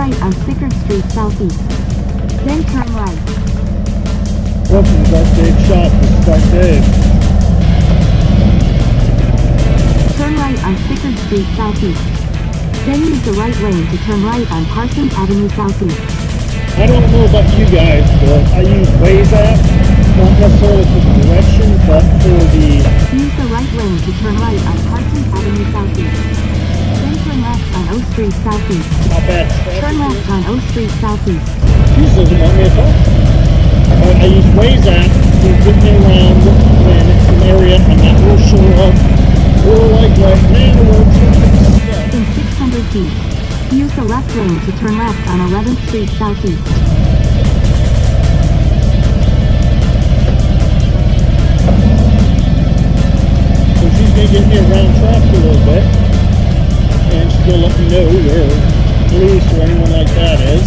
right on Stickard Street Southeast. Then turn right. Welcome to Dark Dave Shop. This is Dark Dave. Turn right on Stickard Street Southeast. Then use the right lane to turn right on Parsons Avenue Southeast. I don't know about you guys, but I use Waze app, not necessarily for the direction, but for the... Use the right lane to turn right on Parsons Avenue Southeast. Then turn left on O Street Southeast. How bad Turn left on O Street Southeast. Jesus doesn't want me to talk. I use Waze app to get me around when it's an area I'm not real sure of, or like right now where it's in 600 feet. Use the left lane to turn left on 11th Street Southeast. So she's going to get me around traffic a little bit, and she's going to let me know where police or anyone like that is.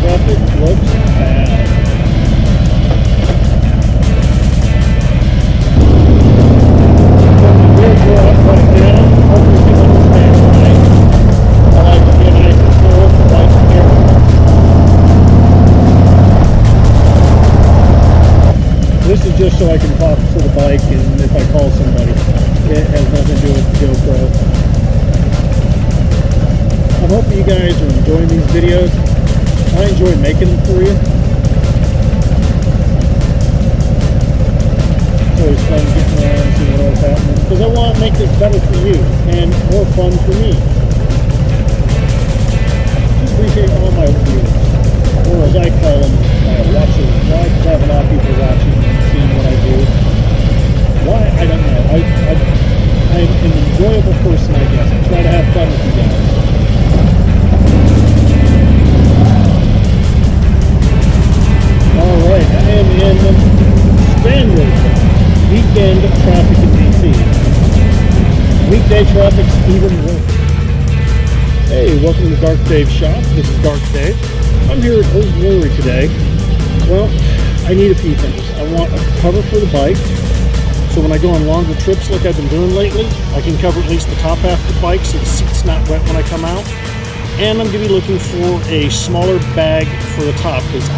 Traffic looks bad. This is just so I can talk to the bike, and if I call somebody, it has nothing to do with the GoPro. I'm hoping you guys are enjoying these videos. I enjoy making them for you. It's always fun getting around and seeing what's happening, because I want to make this better for you and more fun for me. Just appreciate all my viewers, or as I call them, my watchers. Why? Because I have a lot of people watching and seeing what I do. Why? I don't know. I'm an enjoyable person, I guess. I try to have fun with you guys. Alright, I am in standard weekend traffic in DC. Weekday traffic's even worse. Hey, welcome to Dark Dave Shop. This is Dark Dave. I'm here at Old Glory today. Well, I need a few things. I want a cover for the bike, so when I go on longer trips like I've been doing lately, I can cover at least the top half of the bike so the seat's not wet when I come out. And I'm going to be looking for a smaller bag for the top, because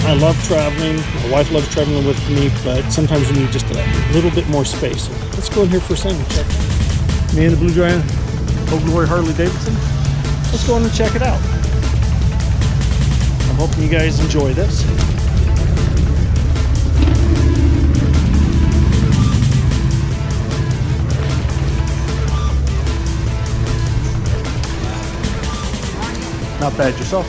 I love traveling. My wife loves traveling with me, but sometimes you need just a little bit more space. So let's go in here for a second and check it out. Me and the Blue Giant Old Glory Harley Davidson. Let's go in and check it out. I'm hoping you guys enjoy this. Not bad yourself.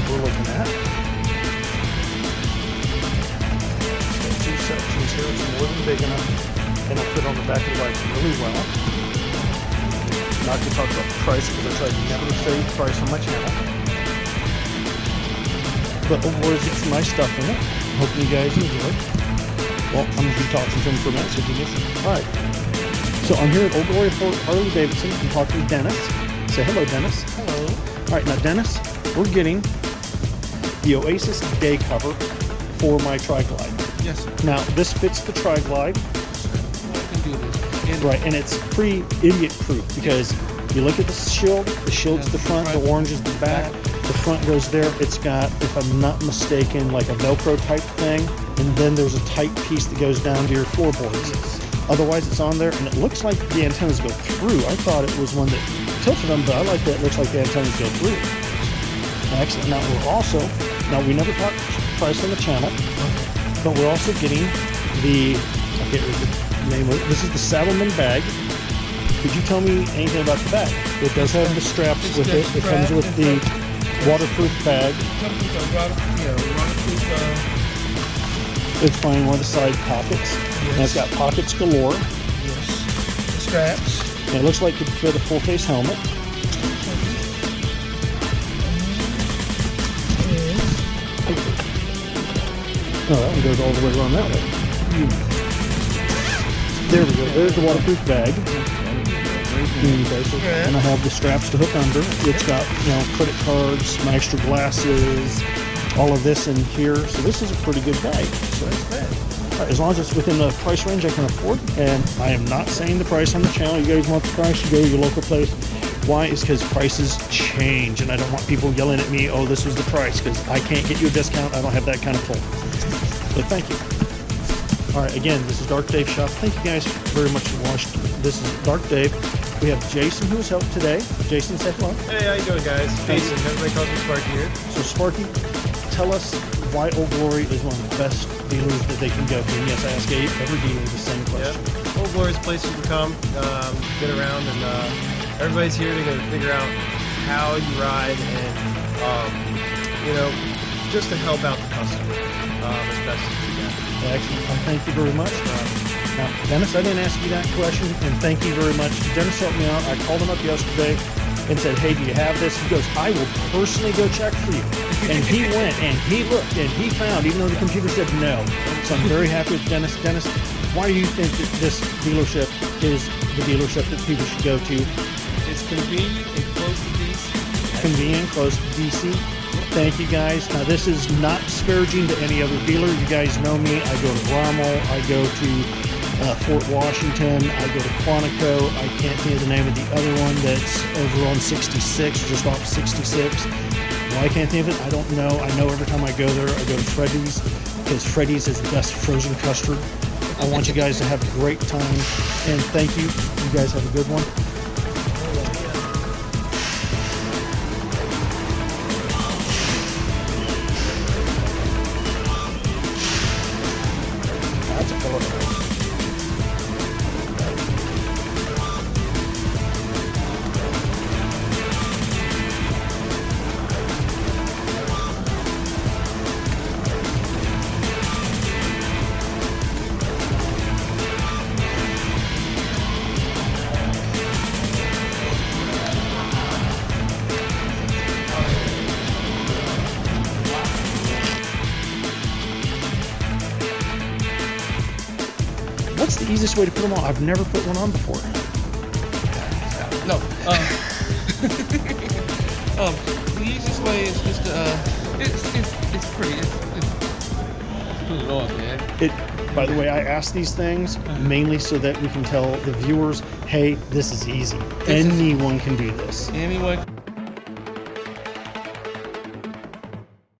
We're looking at two sections here. It's more than big enough, and it'll fit on the back of the bike really well. I'm not going to talk about the price because I try to never say price on my channel. But overall, it's some nice stuff in it. Hope you guys enjoy. Well, I'm going to be talking to him for a minute, so give me a second. Alright, so I'm here at Old Glory Harley Davidson. I'm talking to Dennis. Say hello, Dennis. Hello. Alright, now Dennis, we're getting the Oasis day cover for my Tri-Glide. Yes, sir. Now, this fits the Tri-Glide. I can do this. Right, and it's pretty idiot-proof because you look at the shield's the front, the orange is the back, the front goes there. It's got, if I'm not mistaken, like a Velcro type thing, and then there's a tight piece that goes down to your floorboards. Yes. Otherwise, it's on there, and it looks like the antennas go through. I thought it was one that tilted them, but I like that it looks like the antennas go through. Excellent. Now, we never talked price on the channel, but we're also getting the, I can't remember the name of it. This is the Saddleman bag. Could you tell me anything about the bag? It does have the straps with it. It comes with the waterproof bag. It comes with a waterproof. It's fine. One of the side pockets. Yes. And it's got pockets galore. Yes. Straps. And it looks like it could fit a full face helmet. No, that one goes all the way around that way. There we go. There's the waterproof bag. And I have the straps to hook under. It's got, you know, credit cards, my extra glasses, all of this in here. So this is a pretty good bag. So as long as it's within the price range I can afford, and I am not saying the price on the channel. You guys want the price, you go to your local place. Why? Is because prices change, and I don't want people yelling at me, oh, this was the price, because I can't get you a discount. I don't have that kind of pull. But thank you. All right, again, this is Dark Dave Shop. Thank you guys very much for watching. This is Dark Dave. We have Jason, who has helped today. Jason, say hello. Hey, how you doing, guys? Jason. Everybody calls me Sparky here. So, Sparky, tell us why Old Glory is one of the best dealers that they can go to. And yes, I ask every dealer the same question. Yep. Old Glory is a place you can come, get around, and everybody's here to figure out how you ride and, you know, just to help out the customer as best as you can. Excellent. Well, thank you very much. Now, Dennis, I didn't ask you that question, and thank you very much. Dennis helped me out. I called him up yesterday and said, hey, do you have this? He goes, I will personally go check for you. And he went, and he looked, and he found, even though the computer said no. So I'm very happy with Dennis. Dennis, why do you think that this dealership is the dealership that people should go to? It's convenient and close to DC. Convenient, close to DC. Thank you guys. Now this is not disparaging to any other dealer. You guys know me. I go to Rommel. I go to Fort Washington. I go to Quantico. I can't think of the name of the other one that's over on 66, just off 66. Why I can't think of it, I don't know. I know every time I go there, I go to Freddy's, because Freddy's is the best frozen custard. I want you guys to have a great time, and thank you. You guys have a good one. That's a color. What's the easiest way to put them on? I've never put one on before. No. The easiest way is just it's pretty. It's put it on, man. By the way, I ask these things mainly so that we can tell the viewers, hey, this is easy. Anyone can do this. Anyone.